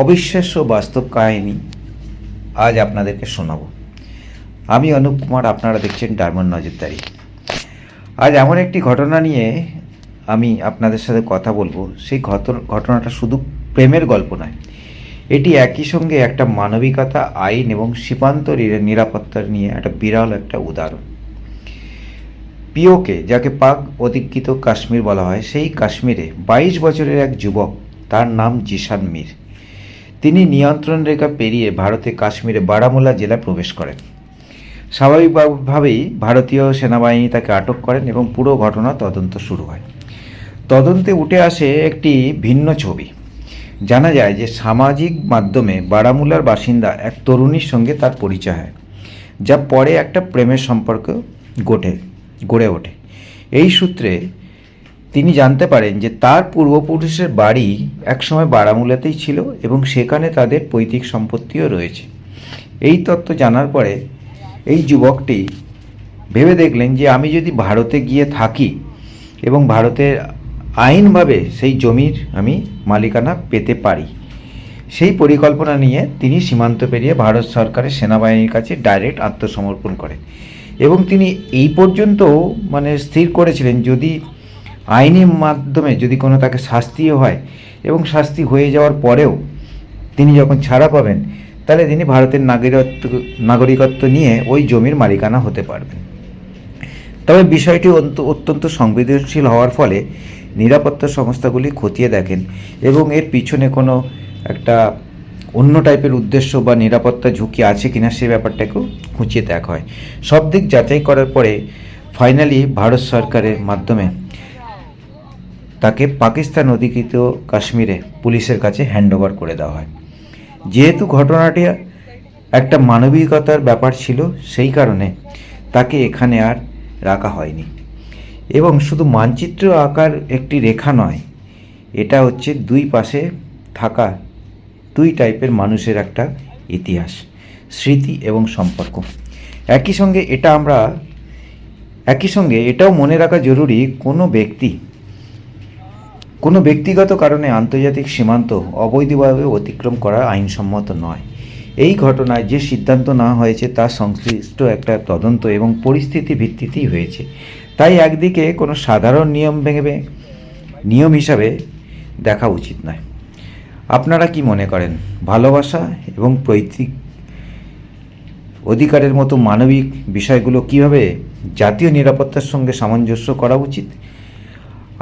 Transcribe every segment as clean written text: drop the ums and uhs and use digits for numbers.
অবিশ্বাস্য বাস্তব কাহিনী আজ আপনাদেরকে শোনাবো। আমি অনুপ কুমার, আপনারা দেখছেন ডায়মন্ড নজরদারি। আজ এমন একটি ঘটনা নিয়ে আমি আপনাদের সাথে কথা বলবো। সেই ঘটনাটা শুধু প্রেমের গল্প নয়, এটি একই সঙ্গে একটা মানবিকতা, আইন এবং সীমান্ত নিরাপত্তার নিয়ে একটা বিরল একটা উদাহরণ। পিওকে, যাকে পাক অধিকৃত কাশ্মীর বলা হয়, সেই কাশ্মীরে 22 বছরের এক যুবক, তার নাম জিশান মীর। তিনি নিয়ন্ত্রণ রেখা পেরিয়ে ভারতে কাশ্মীরে বারামুলা জেলায় প্রবেশ করেন। স্বাভাবিকভাবেই ভারতীয় সেনাবাহিনী তাকে আটক করেন এবং পুরো ঘটনা তদন্ত শুরু হয়। তদন্তে উঠে আসে একটি ভিন্ন ছবি। জানা যায় যে সামাজিক মাধ্যমে বারামুলার বাসিন্দা এক তরুণীর সঙ্গে তার পরিচয় হয়, যা পরে একটা প্রেমের সম্পর্ক গড়ে ওঠে। এই সূত্রে তিনি জানতে পারেন যে তার পূর্বপুরুষের বাড়ি একসময় বারামুলাতেই ছিল এবং সেখানে তাদের পৈতৃক সম্পত্তিও রয়েছে। এই তথ্য জানার পরে এই যুবকটি ভেবে দেখলেন যে আমি যদি ভারতে গিয়ে থাকি এবং ভারতের আইনভাবে সেই জমির আমি মালিকানা পেতে পারি, সেই পরিকল্পনা নিয়ে তিনি সীমান্ত পেরিয়ে ভারত সরকারের সেনাবাহিনীর কাছে ডাইরেক্ট আত্মসমর্পণ করেন। এবং তিনি এই পর্যন্ত স্থির করেছিলেন, যদি আইনি মাধ্যমে যদি কোনো তাকে শাস্তিও হয় এবং শাস্তি হয়ে যাওয়ার পরেও তিনি যখন ছাড়া পাবেন, তাহলে তিনি ভারতের নাগরিকত্ব নিয়ে ওই জমির মালিকানা হতে পারবেন। তবে বিষয়টি অত্যন্ত সংবেদনশীল হওয়ার ফলে নিরাপত্তা সংস্থাগুলি খতিয়ে দেখেন এবং এর পিছনে কোনো একটা অন্য টাইপের উদ্দেশ্য বা নিরাপত্তা ঝুঁকি আছে কিনা সে ব্যাপারটাকেও খুঁচিয়ে দেখা হয়। সব দিক যাচাই করার পরে ফাইনালি ভারত সরকারের মাধ্যমে তাকে পাকিস্তান অধিকৃত কাশ্মীরে পুলিশের কাছে হ্যান্ডওভার করে দেওয়া হয়। যেহেতু ঘটনাটি একটা মানবিকতার ব্যাপার ছিল, সেই কারণে তাকে এখানে আর রাখা হয়নি। এবং শুধু মানচিত্র আঁকার একটি রেখা নয়, এটা হচ্ছে দুই পাশে থাকা দুই টাইপের মানুষের একটা ইতিহাস, স্মৃতি এবং সম্পর্ক। একই সঙ্গে এটাও মনে রাখা জরুরি, কোনো ব্যক্তিগত কারণে আন্তর্জাতিক সীমান্ত অবৈধভাবে অতিক্রম করা আইনসম্মত নয়। এই ঘটনায় যে সিদ্ধান্ত নেওয়া হয়েছে তা সংশ্লিষ্ট একটা তদন্ত এবং পরিস্থিতি ভিত্তিতেই হয়েছে। তাই একদিকে কোনো সাধারণ নিয়ম হিসাবে দেখা উচিত নয়। আপনারা কি মনে করেন, ভালোবাসা এবং পৈতৃক অধিকারের মতো মানবিক বিষয়গুলো কিভাবে জাতীয় নিরাপত্তার সঙ্গে সামঞ্জস্য করা উচিত?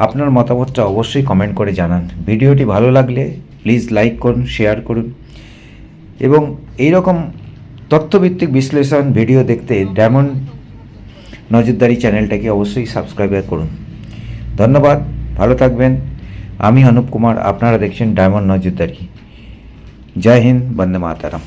আপনার মতামতটা অবশ্যই কমেন্ট করে জানান। ভিডিওটি ভালো লাগলে প্লিজ লাইক করুন, শেয়ার করুন এবং এইরকম তথ্যভিত্তিক বিশ্লেষণ ভিডিও দেখতে ডায়মন্ড নজরদারি চ্যানেলটাকে অবশ্যই সাবস্ক্রাইব করুন। ধন্যবাদ, ভালো থাকবেন। আমি অনুপ কুমার, আপনারা দেখছেন ডায়মন্ড নজরদারি। জয় হিন্দ, বন্দে মাতরম।